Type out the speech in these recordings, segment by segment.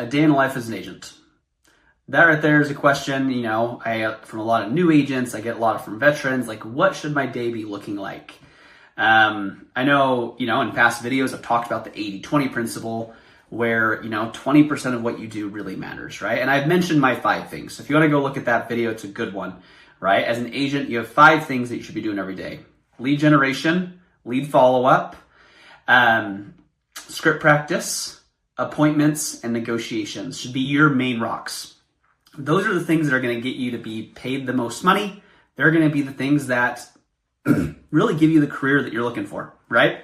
a day in the life as an agent. That right there is a question, I get from a lot of new agents, I get a lot from veterans, like what should my day be looking like? I know, in past videos, I've talked about the 80-20 principle where, 20% of what you do really matters, right? And I've mentioned my 5 things. So if you want to go look at that video, it's a good one, right? As an agent, you have 5 things that you should be doing every day. Lead generation, lead follow-up, script practice, appointments, and negotiations should be your main rocks. Those are the things that are going to get you to be paid the most money. They're going to be the things that really give you the career that you're looking for, right?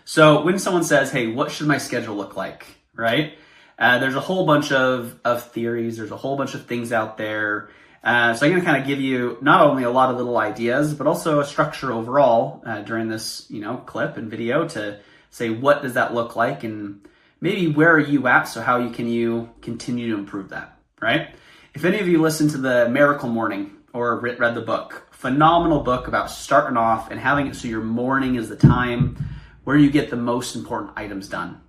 So when someone says, hey, what should my schedule look like, right? There's a whole bunch of theories. There's a whole bunch of things out there. So I'm going to kind of give you not only a lot of little ideas, but also a structure overall during this, clip and video to say, what does that look like? And maybe where are you at? So how can you continue to improve that, right? If any of you listened to the Miracle Morning or read the book, phenomenal book about starting off and having it so your morning is the time where you get the most important items done,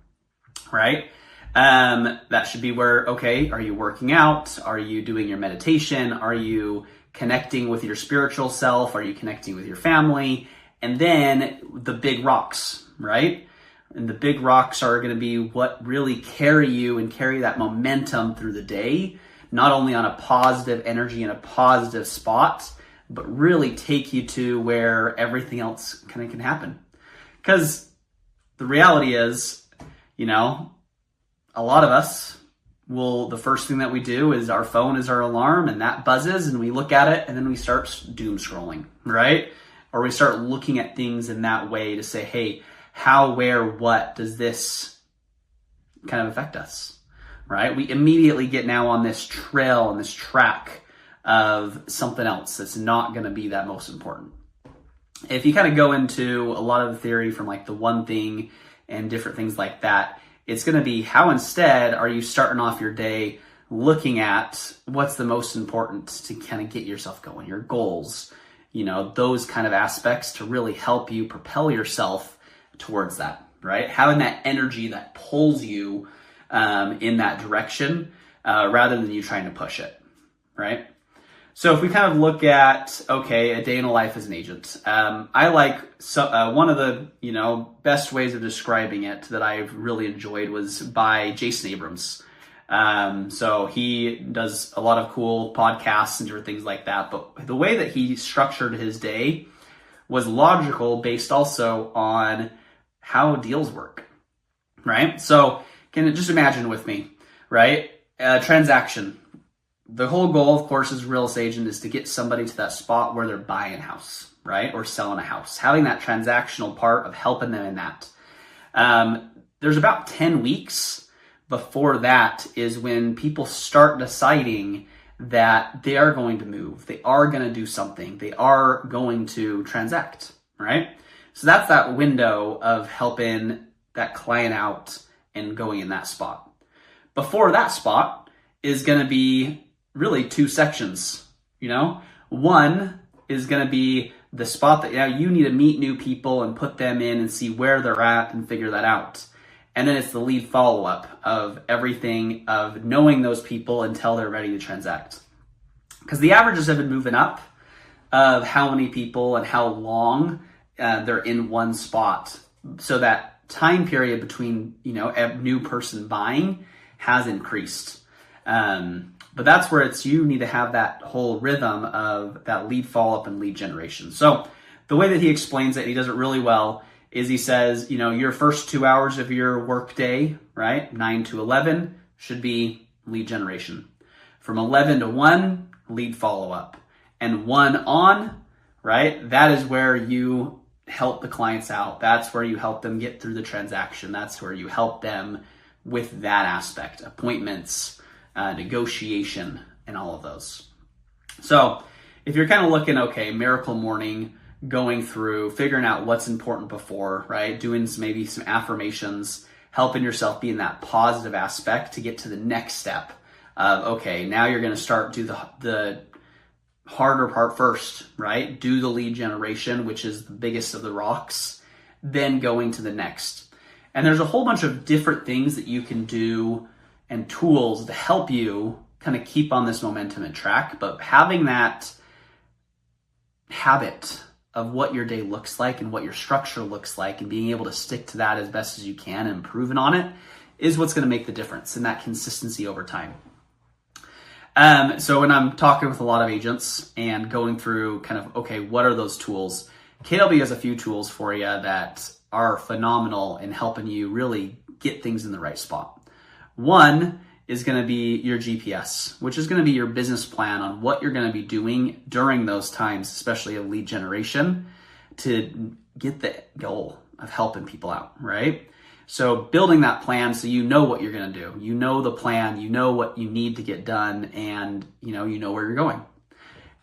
right? That should be where, okay, are you working out? Are you doing your meditation? Are you connecting with your spiritual self? Are you connecting with your family? And then the big rocks, right? And the big rocks are going to be what really carry you and carry that momentum through the day, not only on a positive energy and a positive spot, but really take you to where everything else kind of can happen. Because the reality is, a lot of us the first thing that we do is our phone is our alarm and that buzzes and we look at it and then we start doom scrolling, right? Or we start looking at things in that way to say, hey, how, where, what does this kind of affect us, right? We immediately get now on this trail and this track of something else that's not going to be that most important. If you kind of go into a lot of the theory from like the one thing and different things like that, it's going to be how instead are you starting off your day looking at what's the most important to kind of get yourself going, your goals, those kind of aspects to really help you propel yourself towards that, right? Having that energy that pulls you in that direction rather than you trying to push it, right? So if we kind of look at, okay, a day in the life as an agent, I like one of the, best ways of describing it that I've really enjoyed was by Jason Abrams. So he does a lot of cool podcasts and different things like that. But the way that he structured his day was logical based also on how deals work, right? So can you just imagine with me, right? A transaction. The whole goal, of course, as a real estate agent is to get somebody to that spot where they're buying a house, right? Or selling a house. Having that transactional part of helping them in that. There's about 10 weeks before that is when people start deciding that they are going to move. They are going to do something. They are going to transact, right? So that's that window of helping that client out and going in that spot. Before that spot is going to be really 2 sections, One is going to be the spot that you need to meet new people and put them in and see where they're at and figure that out. And then it's the lead follow-up of everything of knowing those people until they're ready to transact. Because the averages have been moving up of how many people and how long they're in one spot. So that time period between, a new person buying has increased. But that's where you need to have that whole rhythm of that lead follow-up and lead generation. So the way that he explains it, he does it really well, is he says, your first 2 hours of your workday, right, 9 to 11, should be lead generation. From 11 to 1, lead follow-up. And 1 on, right, that is where you help the clients out. That's where you help them get through the transaction. That's where you help them with that aspect, appointments, negotiation, and all of those. So if you're kind of looking, okay, Miracle Morning, going through, figuring out what's important before, right? Doing maybe some affirmations, helping yourself be in that positive aspect to get to the next step of, okay, now you're going to start do the harder part first, right? Do the lead generation, which is the biggest of the rocks, then going to the next. And there's a whole bunch of different things that you can do and tools to help you kind of keep on this momentum and track. But having that habit of what your day looks like and what your structure looks like and being able to stick to that as best as you can and improving on it is what's going to make the difference in that consistency over time. So when I'm talking with a lot of agents and going through kind of, okay, what are those tools? KW has a few tools for you that are phenomenal in helping you really get things in the right spot. One is going to be your GPS, which is going to be your business plan on what you're going to be doing during those times, especially of lead generation, to get the goal of helping people out, right? So building that plan so you know what you're going to do. You know the plan, you know what you need to get done, and you know where you're going.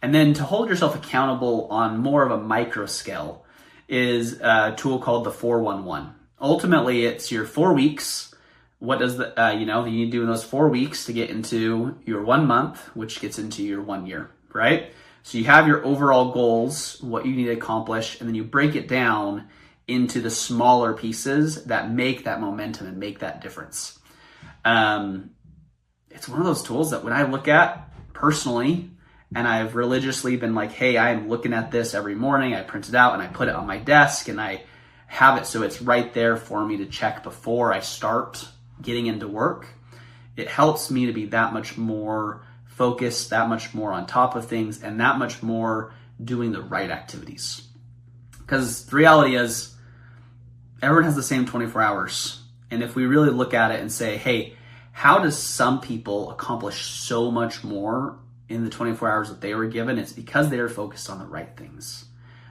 And then to hold yourself accountable on more of a micro scale is a tool called the 411. Ultimately, it's your 4 weeks. What does you need to do in those 4 weeks to get into your 1 month, which gets into your 1 year, right? So you have your overall goals, what you need to accomplish, and then you break it down into the smaller pieces that make that momentum and make that difference. It's one of those tools that when I look at personally, and I've religiously been like, hey, I'm looking at this every morning, I print it out and I put it on my desk and I have it so it's right there for me to check before I start getting into work. It helps me to be that much more focused, that much more on top of things, and that much more doing the right activities. Because the reality is, everyone has the same 24 hours. And if we really look at it and say, hey, how does some people accomplish so much more in the 24 hours that they were given? It's because they are focused on the right things.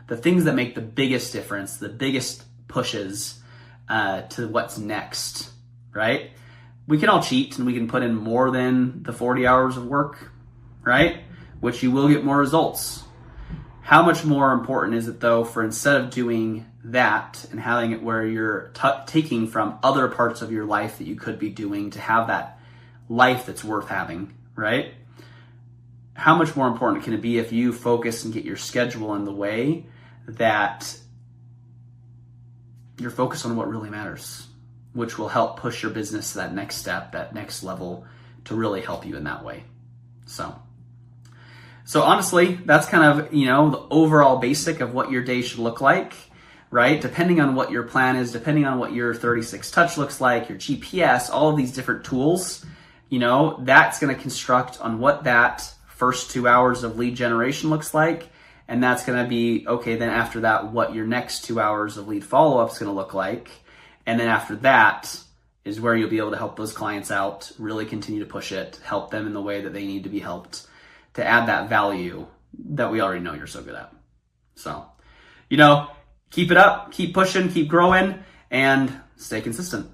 The things that make the biggest difference, the biggest pushes to what's next, right? We can all cheat and we can put in more than the 40 hours of work, right? Which you will get more results. How much more important is it though for instead of doing that and having it where you're taking from other parts of your life that you could be doing to have that life that's worth having, right? How much more important can it be if you focus and get your schedule in the way that you're focused on what really matters, which will help push your business to that next step, that next level, to really help you in that way. So honestly, that's kind of, the overall basic of what your day should look like, right? Depending on what your plan is, depending on what your 36 touch looks like, your GPS, all of these different tools, that's going to construct on what that first 2 hours of lead generation looks like. And that's going to be, okay, then after that, what your next 2 hours of lead follow-up is going to look like. And then after that is where you'll be able to help those clients out, really continue to push it, help them in the way that they need to be helped, to add that value that we already know you're so good at. So, keep it up, keep pushing, keep growing, and stay consistent.